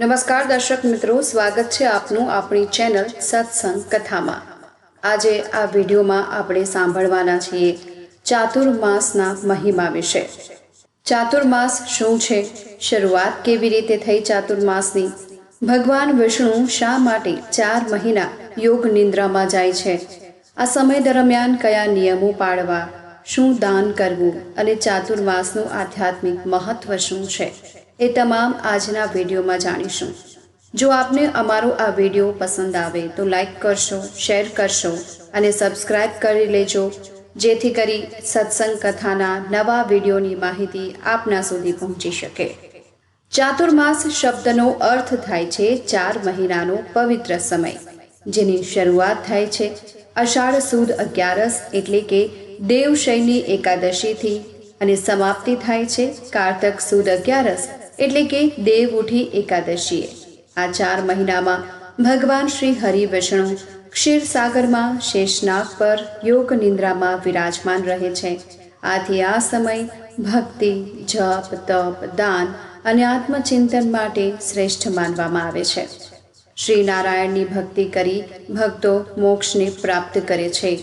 નમસ્કાર દર્શક મિત્રો, સ્વાગત છે આપનું આપણી ચેનલ સત્સંગ કથામાં। આજે આ વિડીયોમાં આપણે સાંભળવાના છીએ ચાતુર્માસના મહિમા વિશે। ચાતુર્માસ શું છે, શરૂઆત કેવી રીતે થઈ ચાતુર્માસની, ભગવાન વિષ્ણુ શા માટે 4 મહિના યોગ નિંદ્રામાં જાય છે, આ સમય દરમિયાન કયા નિયમો પાળવા, શું દાન કરવું અને ચાતુર્માસનું આધ્યાત્મિક મહત્વ શું છે, એ તમામ આજના વિડીયોમાં જાણીશું। જો આપને અમારો આ વિડીયો પસંદ આવે તો લાઈક કરશો, શેર કરશો અને સબસ્ક્રાઈબ કરી લેજો, જેથી કરી સત્સંગ કથાના નવા વિડીયોની માહિતી આપના સુધી પહોંચી શકે। ચાતુર્માસ શબ્દનો અર્થ થાય છે 4 મહિનાનો પવિત્ર સમય, જેની શરૂઆત થાય છે અષાઢ સુદ 11 એટલે કે દેવશયની એકાદશીથી અને સમાપ્તિ થાય છે કારતક સુદ 11 એટલે કે દેવ ઉઠી એકાદશીએ। આ 4 મહિનામાં ભગવાન શ્રી હરિ વિષ્ણુ ક્ષીરસાગરમાં શેષનાગ પર યોગ નિંદ્રામાં વિરાજમાન રહે છે। આથી આ સમય ભક્તિ, જપ, તપ, દાન અને આત્મચિંતન માટે શ્રેષ્ઠ માનવામાં આવે છે। શ્રી નારાયણની ભક્તિ કરી ભક્તો મોક્ષને પ્રાપ્ત કરે છે।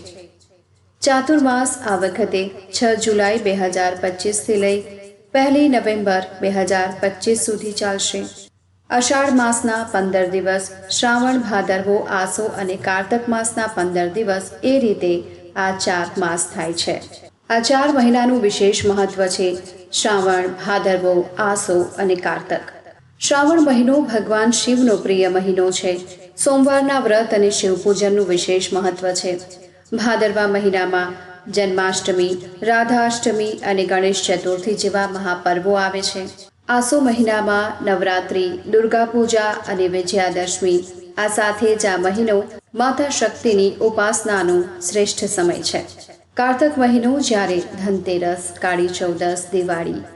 ચાતુર્માસ આ વખતે 6 જુલાઈ 2025થી લઈ 1 નવેમ્બર 2025 સુધી ચાલશે। અષાઢ માસના 15 દિવસ, શ્રાવણ, ભાદરવો, આસો અને કારતક માસના 15 દિવસ, એ રીતે આ 4 માસ થાય છે। આ 4 મહિનાનું વિશેષ મહત્વ છે શ્રાવણ, ભાદરવો, આસો અને કારતક। શ્રાવણ મહિનો ભગવાન શિવનો પ્રિય મહિનો છે। સોમવારના વ્રત અને શિવપૂજનનું વિશેષ મહત્વ છે। ભાદરવા મહિનામાં જન્માષ્ટમી, રાધાષ્ટમી અને ગણેશ ચતુર્થી જેવા મહાપર્વો આવે છે। આસો મહિનામાં નવરાત્રિ, દુર્ગા પૂજા અને વિજયાદશમી, આ સાથે જ આ મહિનો માતા શક્તિની ઉપાસનાનો શ્રેષ્ઠ સમય છે। કારતક મહિનો જ્યારે ધનતેરસ, કાળી ચૌદસ, દિવાળી,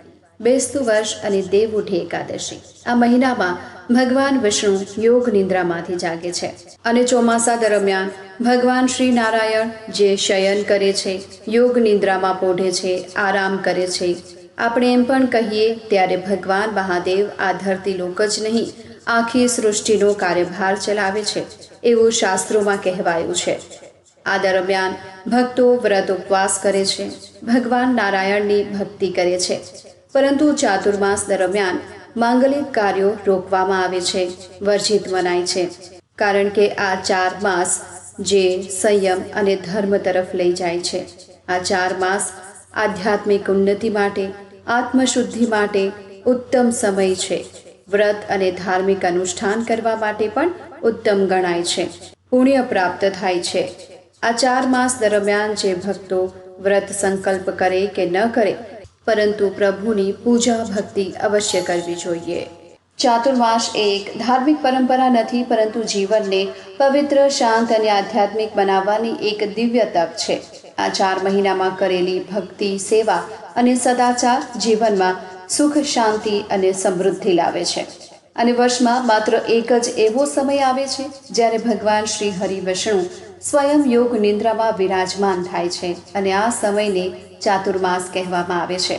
બેસતું વર્ષ અને દેવ ઉઠી એકાદશી, આ મહિનામાં ભગવાન વિષ્ણુ યોગ નિંદ્રામાંથી જાગે છે અને ચોમાસા દરમિયાન ભગવાન શ્રી નારાયણ જે શયન કરે છે, યોગ નિંદ્રામાં પોઢે છે, આરામ કરે છે। આપણે એમ પણ કહીએ ત્યારે ભગવાન મહાદેવ આ ધરતી લોક જ નહીં, આખી સૃષ્ટિનો કાર્યભાર ચલાવે છે એવું શાસ્ત્રોમાં કહેવાયું છે। આ દરમિયાન ભક્તો વ્રત ઉપવાસ કરે છે, ભગવાન નારાયણની ભક્તિ કરે છે, પરંતુ ચાતુર્માસ દરમિયાન માંગલિક કાર્યો રોકવામાં આવે છે, વર્જિત મનાય છે, કારણ કે આ 4 માસ જે સંયમ અને ધર્મ તરફ લઈ જાય છે। આ 4 માસ આધ્યાત્મિક ઉન્નતિ માટે, આત્મશુદ્ધિ માટે ઉત્તમ સમય છે। વ્રત અને ધાર્મિક અનુષ્ઠાન કરવા માટે પણ ઉત્તમ ગણાય છે, પુણ્ય પ્રાપ્ત થાય છે। આ 4 માસ દરમિયાન જે ભક્તો વ્રત સંકલ્પ કરે કે ન કરે, પરંતુ પ્રભુની પૂજા ભક્તિ અવશ્ય કરવી જોઈએ। ચાતુર્માસ એક ધાર્મિક પરંપરા નથી, પરંતુ જીવનને પવિત્ર, શાંત અને આધ્યાત્મિક બનાવવાની એક દિવ્ય તક છે। આ 4 મહિનામાં કરેલી ભક્તિ, સેવા અને સદાચાર જીવનમાં સુખ, શાંતિ અને સમૃદ્ધિ લાવે છે। અને વર્ષમાં માત્ર એક જ એવો સમય આવે છે જ્યારે ભગવાન શ્રી હરિ વિષ્ણુ સ્વયં યોગ નિંદ્રામાં વિરાજમાન થાય છે, અને આ સમયને ચાતુર્માસ કહેવામાં આવે છે।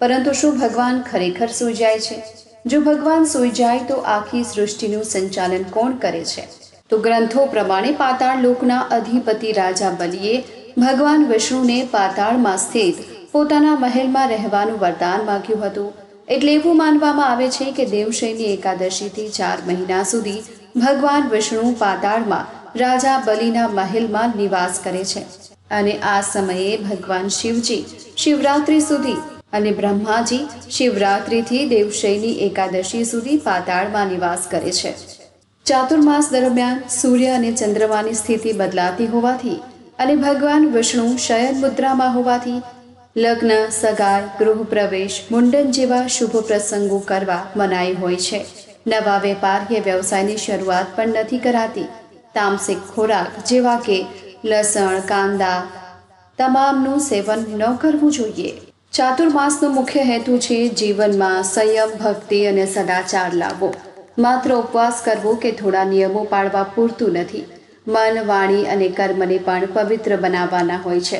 પરંતુ શું ભગવાન ખરેખર સૂઈ જાય છે? જો ભગવાન સૂઈ જાય તો આખી સૃષ્ટિનું સંચાલન કોણ કરે છે? તો ગ્રંથો પ્રમાણે પાતાળ લોકના અધિપતિ રાજા બલિએ ભગવાન વિષ્ણુને પાતાળમાં સ્થિત પોતાના મહેલમાં રહેવાનું વરદાન માંગ્યું હતું। એટલે એવું માનવામાં આવે છે કે દેવશયની એકાદશીથી 4 મહિના સુધી ભગવાન વિષ્ણુ પાતાળમાં રાજા બલિના મહેલમાં નિવાસ કરે છે, અને આ સમયે ભગવાન શિવજી શિવરાત્રિ સુધી અને બ્રહ્માજી શિવરાત્રિથી દેવશયની એકાદશી સુધી પાતાળમાં નિવાસ કરે છે। ચાતુર્માસ દરમિયાન સૂર્ય અને ચંદ્રમાની સ્થિતિ બદલાતી હોવાથી અને ભગવાન વિષ્ણુ શયન મુદ્રામાં હોવાથી લગ્ન, સગાઈ, ગૃહપ્રવેશ, મુંડન જેવા શુભ પ્રસંગો કરવા મનાઈ હોય છે। નવા વેપાર કે વ્યવસાયની શરૂઆત પણ નથી કરાતી। તામસિક ખોરાક જેવા કે લસણ, કાંદા, તમામનું સેવન ન કરવું જોઈએ। ચાતુર્માસનો મુખ્ય હેતુ છે જીવનમાં સંયમ, ભક્તિ અને સદાચાર લાવવો। માત્ર ઉપવાસ કરવો કે થોડા નિયમો પાળવા પૂરતું નથી, મન, વાણી અને કર્મને પણ પવિત્ર બનાવવાના હોય છે।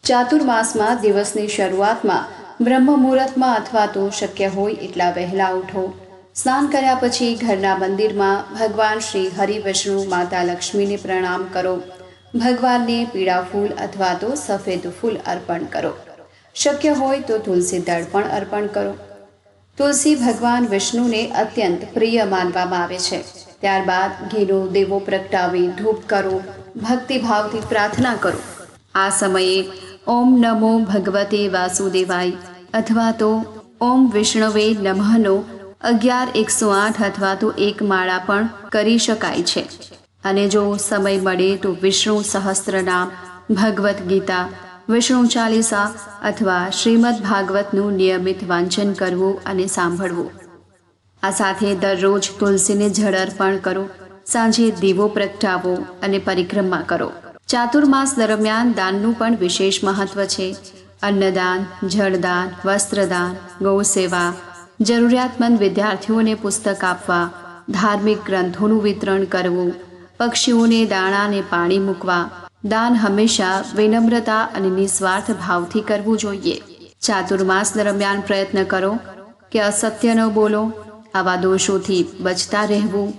ચાતુર્માસમાં દિવસની શરૂઆતમાં બ્રહ્મ મુહૂર્તમાં અથવા તો શક્ય હોય એટલા વહેલા ઉઠો, સ્નાન કર્યા પછી ઘરના મંદિરમાં ભગવાન શ્રી હરિ વિષ્ણુ માતા લક્ષ્મીને પ્રણામ કરો. ભગવાનને પીળા ફૂલ અથવા તો સફેદ ફૂલ અર્પણ કરો. શક્ય હોય તો તુલસી દળ પણ અર્પણ કરો. તુલસી ભગવાન વિષ્ણુને અત્યંત પ્રિય માનવામાં આવે છે. ત્યારબાદ ઘીનો દેવો પ્રગટાવી ધૂપ કરો. ભક્તિભાવથી પ્રાર્થના કરો. આ સમયે ઓમ નમો ભગવતે વાસુદેવાય અથવા તો ઓમ વિષ્ણવે નમઃનો 11-108 અથવા તો એક માળા પણ કરી શકાય છે. અને જો સમય મળે તો વિષ્ણુ સહસ્ત્રનામ, ભગવદ્ ગીતા, વિષ્ણુ ચાલીસા અથવા શ્રીમદ ભાગવતનું નિયમિત વાંચન કરવું અને સાંભળવું. આ સાથે દરરોજ તુલસીને જળ અર્પણ કરો. સાંજે દીવો પ્રગટાવો અને પરિક્રમા કરો. ચાતુર્માસ દરમિયાન દાનનું પણ વિશેષ મહત્વ છે. અન્નદાન, જળદાન, વસ્ત્રદાન, ગૌસેવા, જરૂરિયાતમંદ વિદ્યાર્થીઓને પુસ્તક આપવા, ધાર્મિક ગ્રંથોનું વિતરણ કરવું, પક્ષીઓને દાણા અને પાણી મૂકવા. દાન હંમેશા વિનમ્રતા અને નિસ્વાર્થ ભાવથી કરવું જોઈએ. ચાતુર્માસ દરમિયાન પ્રયત્ન કરો કે અસત્ય ન બોલો, આવા દોષોથી બચતા રહેવું,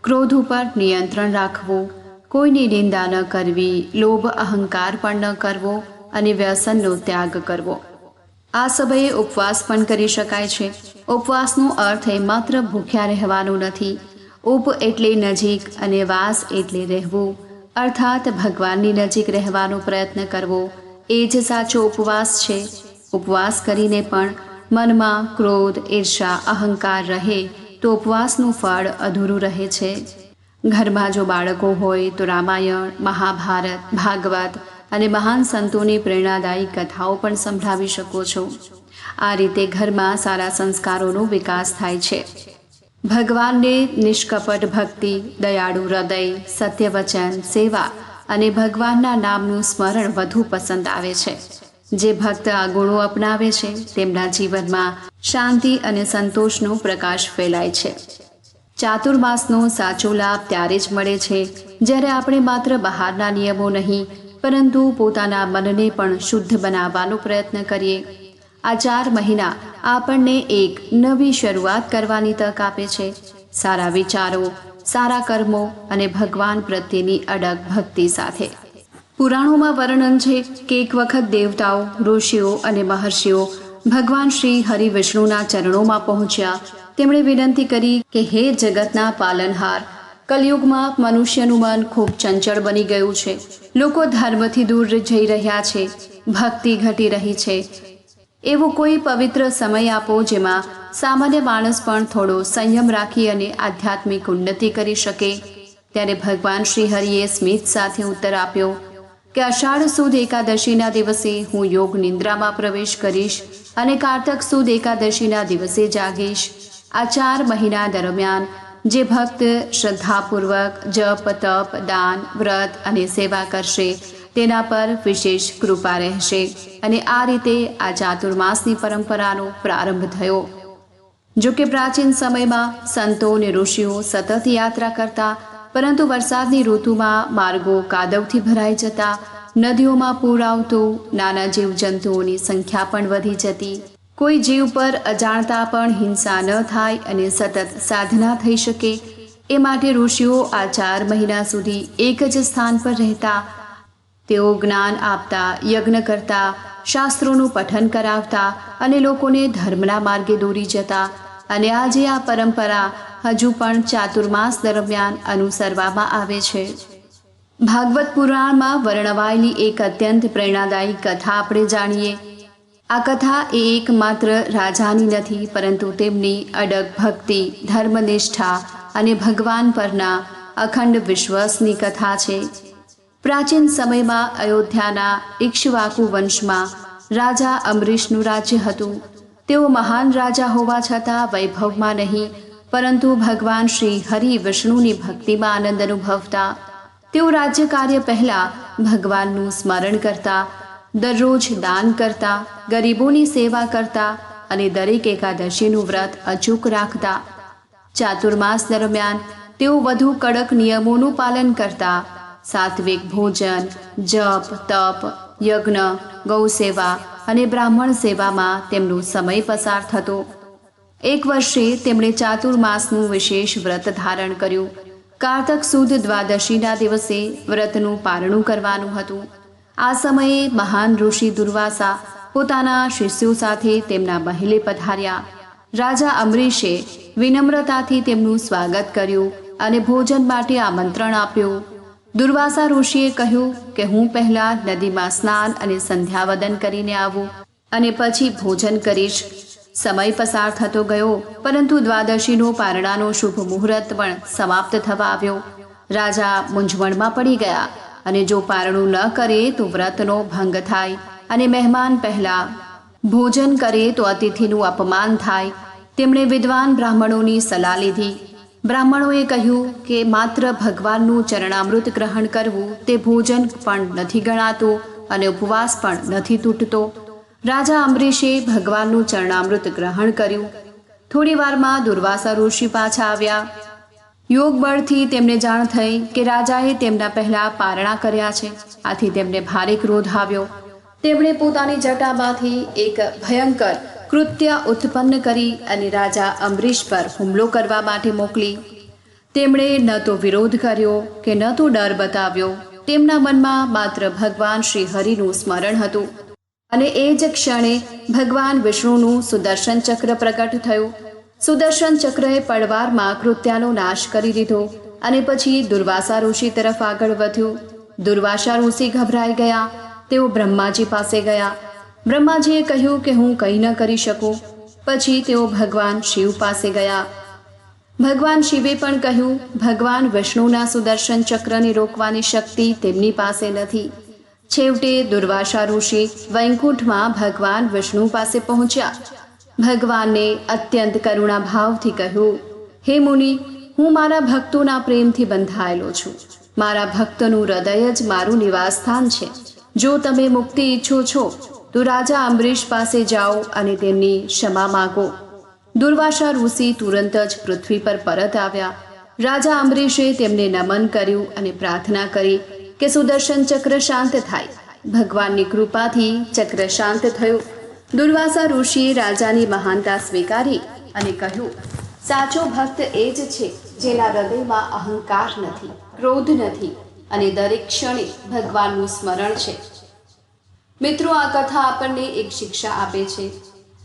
ક્રોધ ઉપર નિયંત્રણ રાખવું, કોઈની નિંદા ન કરવી, લોભ અહંકાર પણ ન કરવો અને વ્યસનનો ત્યાગ કરવો. આ સમયે ઉપવાસ પણ કરી શકાય છે. ઉપવાસનો અર્થ એ માત્ર ભૂખ્યા રહેવાનો નથી. ઉપ એટલે નજીક અને વાસ એટલે રહેવું, અર્થાત ભગવાનની નજીક રહેવાનો પ્રયત્ન કરવો એ જ સાચો ઉપવાસ છે. ઉપવાસ કરીને પણ મનમાં ક્રોધ, ઈર્ષા, અહંકાર રહે તો ઉપવાસનું ફળ અધૂરું રહે છે. ઘરમાં જો બાળકો હોય તો રામાયણ, મહાભારત, ભાગવત અને મહાન સંતોની પ્રેરણાદાયી કથાઓ પણ સંભળાવી શકો છો. આ રીતે ઘરમાં સારા સંસ્કારોનો વિકાસ થાય છે. ભગવાનને નિષ્કપટ ભક્તિ, દયાળુ હૃદય, સત્ય વચન, સેવા અને ભગવાનના નામનું સ્મરણ વધુ પસંદ આવે છે. જે ભક્ત આ ગુણો અપનાવે છે તેમના જીવનમાં શાંતિ અને સંતોષનો પ્રકાશ ફેલાય છે. ચાતુર્માસનો સાચો લાભ ત્યારે જ મળે છે જ્યારે આપણે માત્ર બહારના નિયમો નહીં પરંતુ પોતાના મનને પણ શુદ્ધ બનાવવાનો પ્રયત્ન કરીએ. આ 4 મહિના આપણને એક નવી શરૂઆત કરવાની તક આપે છે. સારા વિચારો, સારા કર્મો અને ભગવાન પ્રત્યેની અડગ ભક્તિ સાથે. પુરાણોમાં વર્ણન છે કે એક વખત દેવતાઓ, ઋષિઓ અને મહર્ષિઓ ભગવાન શ્રી હરિ વિષ્ણુના ચરણોમાં પહોંચ્યા. તેમણે વિનંતી કરી કે હે જગતના પાલનહાર, કલયુગમાં મનુષ્યનું મન ખૂબ ચંચળ બની ગયું છે. લોકો ધર્મથી દૂર જઈ રહ્યા છે, ભક્તિ ઘટી રહી છે. એવો કોઈ પવિત્ર સમય આપો જેમાં સામાન્ય માણસ પણ થોડો સંયમ રાખી અને આધ્યાત્મિક ઉન્નતિ કરી શકે. ત્યારે ભગવાન શ્રી હરિએ સ્મિત સાથે ઉત્તર આપ્યો કે અષાઢ સુદ એકાદશીના દિવસે હું યોગ નિંદ્રામાં પ્રવેશ કરીશ અને કારતક સુદ એકાદશીના દિવસે જાગીશ. આ 4 મહિના દરમિયાન જે ભક્ત શ્રદ્ધાપૂર્વક જપ, તપ, દાન, વ્રત અને સેવા કરશે તેના પર વિશેષ કૃપા રહેશે. અને આ રીતે આ ચાતુર્માસની પરંપરાનો પ્રારંભ થયો. જો કે પ્રાચીન સમયમાં સંતો અને ઋષિઓ સતત યાત્રા કરતા, પરંતુ વરસાદની ઋતુમાં માર્ગો કાદવથી ભરાઈ જતા, નદીઓમાં પૂર આવતું, નાના જીવજંતુઓની સંખ્યા પણ વધી જતી. કોઈ જીવ પર અજાણતા પણ હિંસા ન થાય અને સતત સાધના થઈ શકે એ માટે ઋષિઓ આ 4 મહિના સુધી એક જ સ્થાન પર રહેતા. તેઓ જ્ઞાન આપતા, યજ્ઞ કરતા, શાસ્ત્રોનું પઠન કરાવતા અને લોકોને ધર્મના માર્ગે દોરી જતા. અને આજે આ પરંપરા હજુ પણ ચાતુર્માસ દરમિયાન અનુસરવામાં આવે છે. ભાગવત પુરાણમાં વર્ણવાયેલી એક અત્યંત પ્રેરણાદાયી કથા આપણે જાણીએ. આ કથા એ એકમાત્ર રાજાની નથી, પરંતુ તેમની અડગ ભક્તિ, ધર્મનિષ્ઠા અને ભગવાન પરના અખંડ વિશ્વાસની કથા છે. પ્રાચીન સમયમાં અયોધ્યાના ઇક્ષ્વાકુ વંશમાં રાજા અમરીશનું રાજ્ય હતું. તેઓ મહાન રાજા હોવા છતાં વૈભવમાં નહીં, પરંતુ ભગવાન શ્રી હરિ વિષ્ણુની ભક્તિમાં આનંદ અનુભવતા. તેઓ રાજ્ય કાર્ય પહેલાં ભગવાનનું સ્મરણ કરતા, દરરોજ દાન કરતા, ગરીબોની સેવા કરતા અને દરેક એકાદશીનું વ્રત અચૂક રાખતા. ચાતુર્માસ દરમિયાન તેઓ વધુ કડક નિયમોનું પાલન કરતા. સાત્વિક ભોજન, જપ, તપ, યજ્ઞ, ગૌસેવા અને બ્રાહ્મણ સેવામાં તેમનો સમય પસાર થતો. એક વર્ષે તેમણે ચાતુર્માસનું વિશેષ વ્રત ધારણ કર્યું. કારતક સુદ દ્વાદશીના દિવસે વ્રતનું પારણું કરવાનું હતું. આ સમયે મહાન ઋષિ દુર્વાસા પોતાના શિષ્યો સાથે તેમના મહેલે પધાર્યા. રાજા અંબરીશે વિનમ્રતાથી તેમનું સ્વાગત કર્યું અને ભોજન માટે આમંત્રણ આપ્યું. દુર્વાસા ઋષિએ કહ્યું કે હું પહેલાં નદીમાં સ્નાન અને સંધ્યાવદન કરીને આવું અને પછી ભોજન કરીશ. સમય પસાર થતો ગયો, પરંતુ દ્વાદશીનો પારણાનો શુભ મુહૂર્ત પણ સમાપ્ત થવા આવ્યો. રાજા મૂંઝવણમાં પડી ગયા અને જો પારણું ન કરે તો વ્રતનો ભંગ થાય અને મહેમાન પહેલા ભોજન કરે તો અતિથિનું અપમાન થાય. તેમણે વિદ્વાન બ્રાહ્મણોની સલાહ લીધી. બ્રાહ્મણોએ કહ્યું કે માત્ર ભગવાનનું ચરણામૃત ગ્રહણ કરવું તે ભોજન પણ નથી ગણાતું અને ઉપવાસ પણ નથી તૂટતો. રાજા અંબરીશે ભગવાનનું ચરણામૃત ગ્રહણ કર્યું. થોડી વારમાં દુર્વાસા ઋષિ પાછા આવ્યા. યોગ બળથી તેમને જાણ થઈ કે રાજાએ તેમના પહેલા પારણા કર્યા છે. આથી તેમને ભારે ક્રોધ આવ્યો. તેમણે પોતાની જટામાંથી એક ભયંકર કૃત્ય ઉત્પન્ન કરી અને રાજા અંબરીશ પર હુમલો કરવા માટે મોકલી. તેમણે ન તો વિરોધ કર્યો કે ન તો ડર બતાવ્યો. તેમના મનમાં માત્ર ભગવાન શ્રી હરિનું સ્મરણ હતું અને એ જ ક્ષણે ભગવાન વિષ્ણુનું સુદર્શન ચક્ર પ્રગટ થયું. સુદર્શન ચક્રએ પળવારમાં કૃત્યનો નાશ કરી દીધો અને પછી દુર્વાસા ઋષિ તરફ આગળ વધ્યું. દુર્વાસા ઋષિ ગભરાઈ ગયા. તેઓ બ્રહ્માજી પાસે ગયા. બ્રહ્માજીએ કહ્યું કે હું કંઈ ન કરી શકું. પછી તેઓ ભગવાન શિવ પાસે ગયા. ભગવાન શિવે પણ કહ્યું ભગવાન વિષ્ણુના સુદર્શન ચક્રને રોકવાની શક્તિ તેમની પાસે નથી. છેવટે દુર્વાસા ઋષિ વૈકુંઠમાં ભગવાન વિષ્ણુ પાસે પહોંચ્યા. ભગવાનને અત્યંત કરુણા ભાવથી કહ્યું, હે મુનિ, હું મારા ભક્તોના પ્રેમથી બંધાયેલો છું. મારા ભક્તનું હૃદય જ મારું નિવાસસ્થાન છે. જો તમે મુક્તિ ઈચ્છો છો તો રાજા અંબરીશ પાસે જાઓ અને તેમની ક્ષમા માગો. દુર્વાસા ઋષિ તુરંત જ પૃથ્વી પર પરત આવ્યા. રાજા અંબરીશે તેમને નમન કર્યું અને પ્રાર્થના કરી કે સુદર્શન ચક્ર શાંત થાય. ભગવાનની કૃપાથી ચક્ર શાંત થયું. દુર્વાસા ઋષિએ રાજાની મહાનતા સ્વીકારી અને કહ્યું, સાચો ભક્ત એ જ છે જેના હૃદયમાં અહંકાર નથી, ક્રોધ નથી અને દરેક ક્ષણે ભગવાનનું સ્મરણ છે. મિત્રો, આ કથા આપણને એક શિક્ષા આપે છે.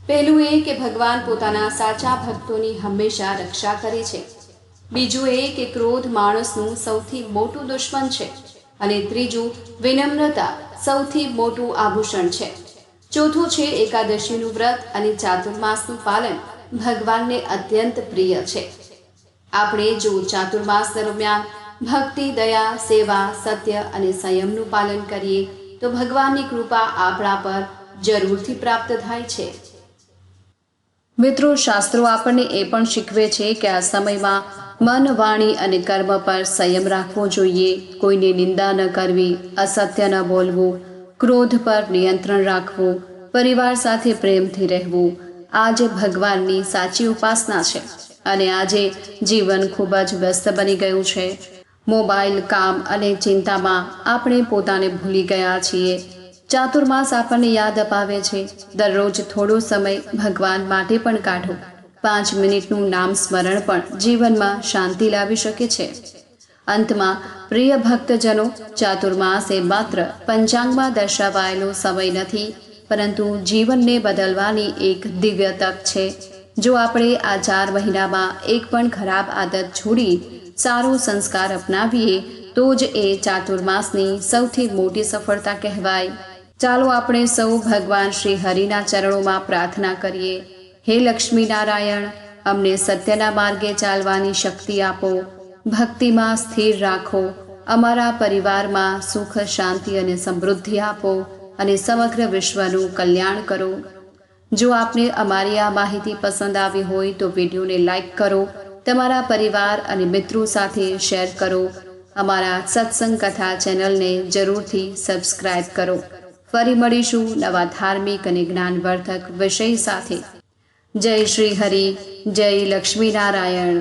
પહેલું એ કે ભગવાન પોતાના સાચા ભક્તોની હંમેશા રક્ષા કરે છે. બીજું એ કે ક્રોધ માણસનું સૌથી મોટું દુશ્મન છે. અને ત્રીજું, વિનમ્રતા સૌથી મોટું આભૂષણ છે. ચોથું છે એકાદશીનું વ્રત અને ચાતુર્માસનું પાલન ભગવાનને અત્યંત પ્રિય છે. આપણે જો ચાતુર્માસ દરમિયાન ભક્તિ, દયા, સેવા, સત્ય અને સંયમનું પાલન કરીએ તો ભગવાનની કૃપા આપણા પર જરૂરથી પ્રાપ્ત થાય છે. મિત્રો, શાસ્ત્રો આપણને એ પણ શીખવે છે કે આ સમયમાં મન, વાણી અને કર્મ પર સંયમ રાખવો જોઈએ. કોઈની નિંદા ન કરવી, અસત્ય ન બોલવું, ક્રોધ પર નિયંત્રણ રાખવું, પરિવાર સાથે પ્રેમથી રહેવું. આ જ ભગવાનની સાચી ઉપાસના છે. અને આજે જીવન ખૂબ જ વ્યસ્ત બની ગયું છે. મોબાઈલ, કામ અને ચિંતામાં આપણે પોતાને ભૂલી ગયા છીએ. ચાતુર્માસ આપણને યાદ અપાવે છે, દરરોજ થોડો સમય ભગવાન માટે પણ કાઢો. 5 મિનિટનું નામ સ્મરણ પણ જીવનમાં શાંતિ લાવી શકે છે. અંતમાં પ્રિય ભક્તજનો, ચાતુર્માસ એ માત્ર પંચાંગમાં દર્શાવાયેલો સમય નથી, પરંતુ જીવનને બદલવાની એક દિવ્ય તક છે. જો આપણે આ 4 મહિનામાં એક પણ ખરાબ આદત છોડી સારો સંસ્કાર અપનાવીએ તો જ એ ચાતુર્માસની સૌથી મોટી સફળતા કહેવાય. ચાલો આપણે સૌ ભગવાન શ્રી હરિના ચરણોમાં પ્રાર્થના કરીએ. હે લક્ષ્મી નારાયણ, અમને સત્યના માર્ગે ચાલવાની શક્તિ આપો, ભક્તિમાં સ્થિર રાખો, અમારા પરિવારમાં સુખ, શાંતિ અને સમૃદ્ધિ આપો અને સમગ્ર વિશ્વનું કલ્યાણ કરો. જો આપને અમારી આ માહિતી પસંદ આવી હોય તો વિડીયોને લાઈક કરો, તમારા પરિવાર અને મિત્રો સાથે શેર કરો. અમારા સત્સંગ કથા ચેનલને જરૂરથી સબસ્ક્રાઇબ કરો. ફરી મળીશું નવા ધાર્મિક અને જ્ઞાનવર્ધક વિષય સાથે. જય શ્રી હરિ, જય લક્ષ્મી નારાયણ.